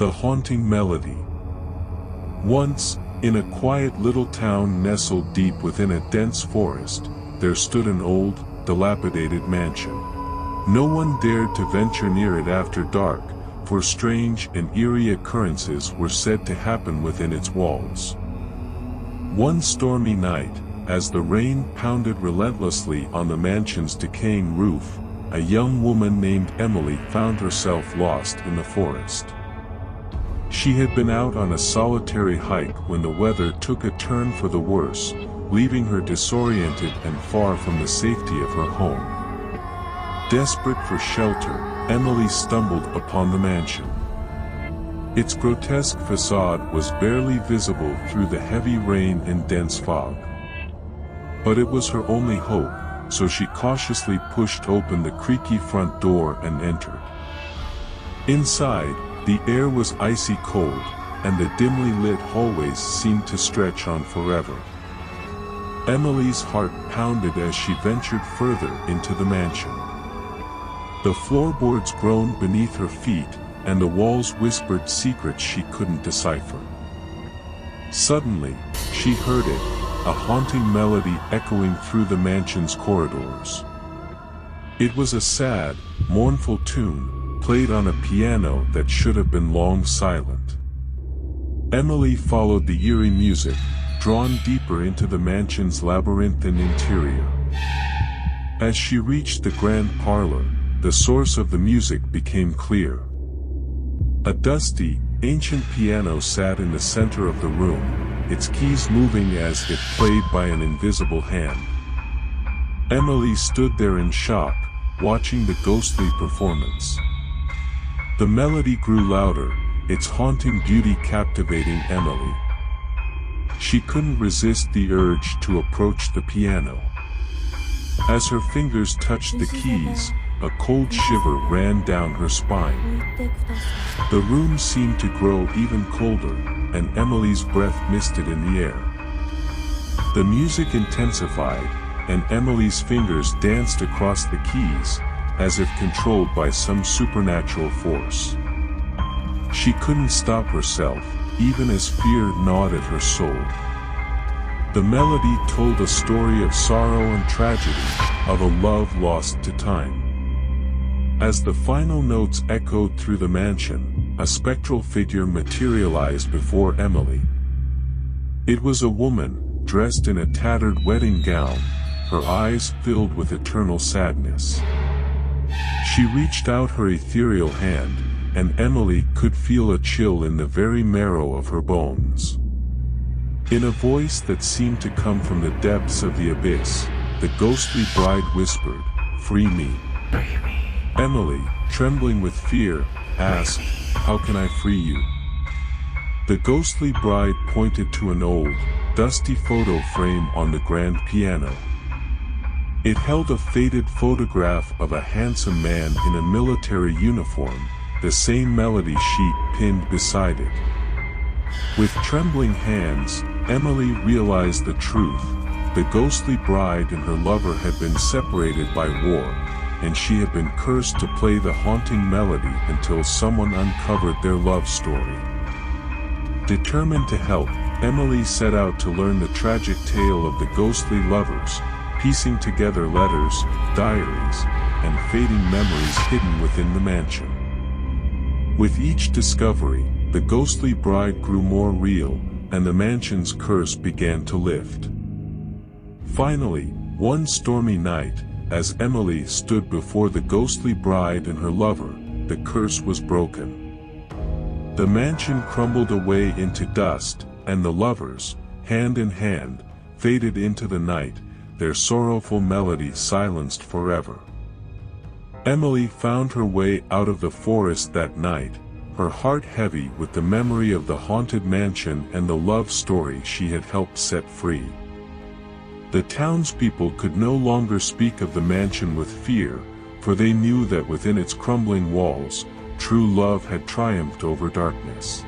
The haunting melody. Once, in a quiet little town nestled deep within a dense forest, there stood an old, dilapidated mansion. No one dared to venture near it after dark, for strange and eerie occurrences were said to happen within its walls. One stormy night, as the rain pounded relentlessly on the mansion's decaying roof, a young woman named Emily found herself lost in the forest. She had been out on a solitary hike when the weather took a turn for the worse, leaving her disoriented and far from the safety of her home. Desperate for shelter, Emily stumbled upon the mansion. Its grotesque facade was barely visible through the heavy rain and dense fog. But it was her only hope, so she cautiously pushed open the creaky front door and entered. Inside, the air was icy cold, and the dimly lit hallways seemed to stretch on forever. Emily's heart pounded as she ventured further into the mansion. The floorboards groaned beneath her feet, and the walls whispered secrets she couldn't decipher. Suddenly, she heard it, a haunting melody echoing through the mansion's corridors. It was a sad, mournful tune, played on a piano that should have been long silent. Emily followed the eerie music, drawn deeper into the mansion's labyrinthine interior. As she reached the grand parlor, the source of the music became clear. A dusty, ancient piano sat in the center of the room, its keys moving as if played by an invisible hand. Emily stood there in shock, watching the ghostly performance. The melody grew louder, its haunting beauty captivating Emily. She couldn't resist the urge to approach the piano. As her fingers touched the keys, a cold shiver ran down her spine. The room seemed to grow even colder, and Emily's breath misted in the air. The music intensified, and Emily's fingers danced across the keys, as if controlled by some supernatural force. She couldn't stop herself, even as fear gnawed at her soul. The melody told a story of sorrow and tragedy, of a love lost to time. As the final notes echoed through the mansion, a spectral figure materialized before Emily. It was a woman, dressed in a tattered wedding gown, her eyes filled with eternal sadness. She reached out her ethereal hand, and Emily could feel a chill in the very marrow of her bones. In a voice that seemed to come from the depths of the abyss, the ghostly bride whispered, "Free me." Emily, trembling with fear, asked, "How can I free you?" The ghostly bride pointed to an old, dusty photo frame on the grand piano. It held a faded photograph of a handsome man in a military uniform, the same melody sheet pinned beside it. With trembling hands, Emily realized the truth. The ghostly bride and her lover had been separated by war, and she had been cursed to play the haunting melody until someone uncovered their love story. Determined to help, Emily set out to learn the tragic tale of the ghostly lovers, piecing together letters, diaries, and fading memories hidden within the mansion. With each discovery, the ghostly bride grew more real, and the mansion's curse began to lift. Finally, one stormy night, as Emily stood before the ghostly bride and her lover, the curse was broken. The mansion crumbled away into dust, and the lovers, hand in hand, faded into the night, their sorrowful melody silenced forever. Emily found her way out of the forest that night, her heart heavy with the memory of the haunted mansion and the love story she had helped set free. The townspeople could no longer speak of the mansion with fear, for they knew that within its crumbling walls, true love had triumphed over darkness.